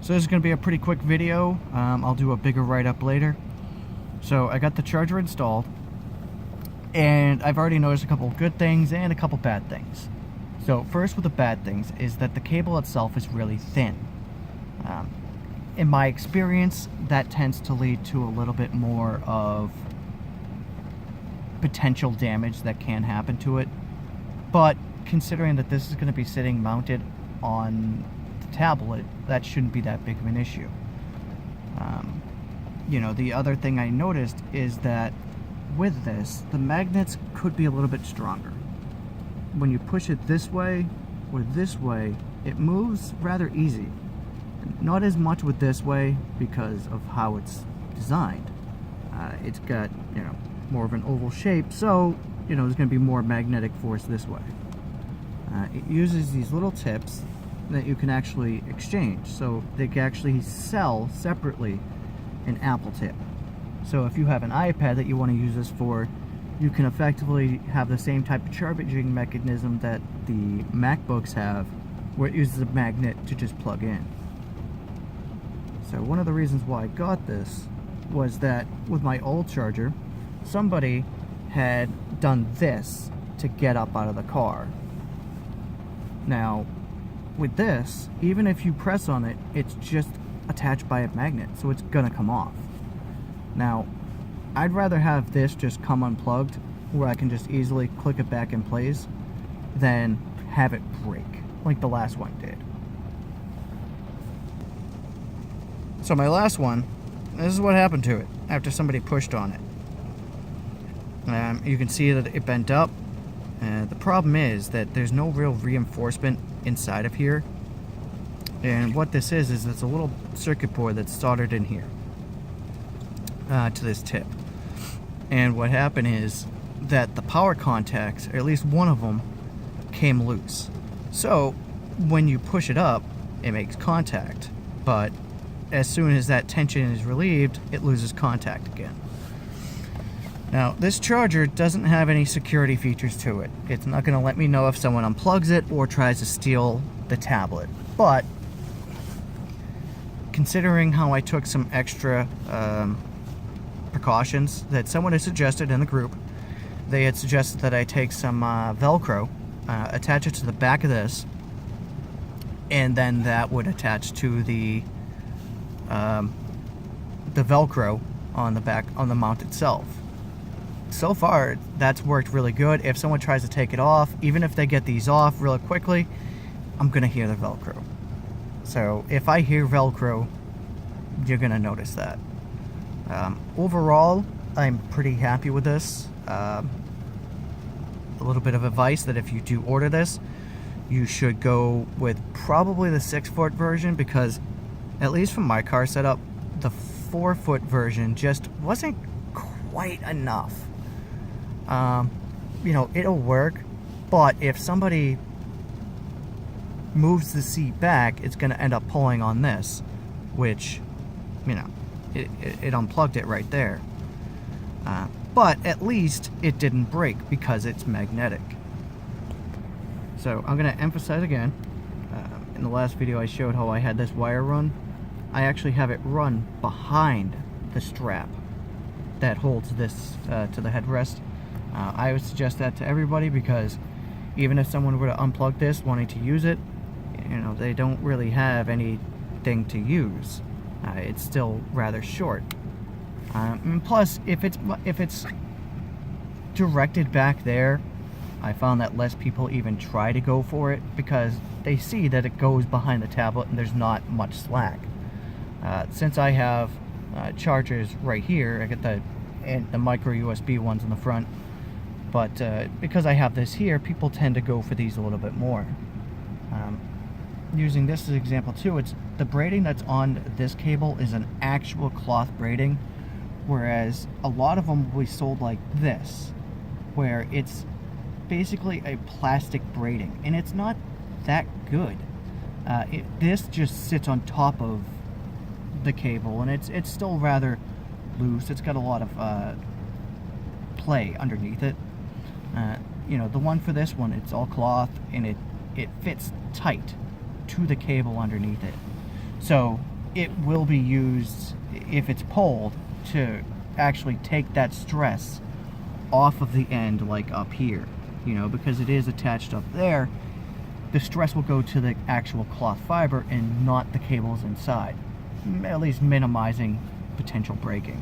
So this is going to be a pretty quick video. I'll do a bigger write-up later. So I got the charger installed, and I've already noticed a couple of good things and a couple bad things. So first with the bad things is that the cable itself is really thin. In my experience, that tends to lead to a little bit more of potential damage that can happen to it. But considering that this is going to be sitting mounted on the tablet, that shouldn't be that big of an issue. You know, the other thing I noticed is that with this, the magnets could be a little bit stronger. When you push it this way or this way, it moves rather easy. Not as much with this way because of how it's designed. It's got, you know, more of an oval shape, so, you know, there's going to be more magnetic force this way. It uses these little tips that you can actually exchange, so they can actually sell separately an Apple tip. So if you have an iPad that you want to use this for, you can effectively have the same type of charging mechanism that the MacBooks have, where it uses a magnet to just plug in. So one of the reasons why I got this was that with my old charger, somebody had done this to get up out of the car. Now, with this, even if you press on it, it's just attached by a magnet, so it's gonna come off. Now, I'd rather have this just come unplugged, where I can just easily click it back in place, than have it break, like the last one did. So my last one, this is what happened to it after somebody pushed on it. You can see that it bent up. The problem is that there's no real reinforcement inside of here. And what this is it's a little circuit board that's soldered in here to this tip. And what happened is that the power contacts, or at least one of them, came loose. So when you push it up, it makes contact. But as soon as that tension is relieved, it loses contact again. Now, this charger doesn't have any security features to it. It's not going to let me know if someone unplugs it or tries to steal the tablet. But considering how I took some extra precautions that someone had suggested in the group, they had suggested that I take some Velcro, attach it to the back of this, and then that would attach to the Velcro on the back, on the mount itself. So far, that's worked really good. If someone tries to take it off, even if they get these off really quickly, I'm gonna hear the Velcro. So if I hear Velcro, you're gonna notice that. Overall, I'm pretty happy with this. A little bit of advice that if you do order this, you should go with probably the 6-foot version, because at least from my car setup, the 4-foot version just wasn't quite enough. You know, it'll work, but if somebody moves the seat back, it's going to end up pulling on this, which, you know, it unplugged it right there. But at least it didn't break because it's magnetic. So I'm going to emphasize again, in the last video I showed how I had this wire run. I actually have it run behind the strap that holds this to the headrest. I would suggest that to everybody, because even if someone were to unplug this wanting to use it, you know, they don't really have anything to use. It's still rather short. And plus, if it's directed back there, I found that less people even try to go for it, because they see that it goes behind the tablet and there's not much slack. Since I have chargers right here, I get the micro USB ones in the front, but because I have this here, people tend to go for these a little bit more. Using this as an example too, it's the braiding that's on this cable is an actual cloth braiding, whereas a lot of them will be sold like this, where it's basically a plastic braiding, and it's not that good. This just sits on top of the cable, and it's still rather loose. It's got a lot of play underneath it. You know, the one for this one, it's all cloth, and it fits tight to the cable underneath it. So it will be used, if it's pulled, to actually take that stress off of the end, like up here, you know, because it is attached up there. The stress will go to the actual cloth fiber and not the cables inside, at least minimizing potential breaking.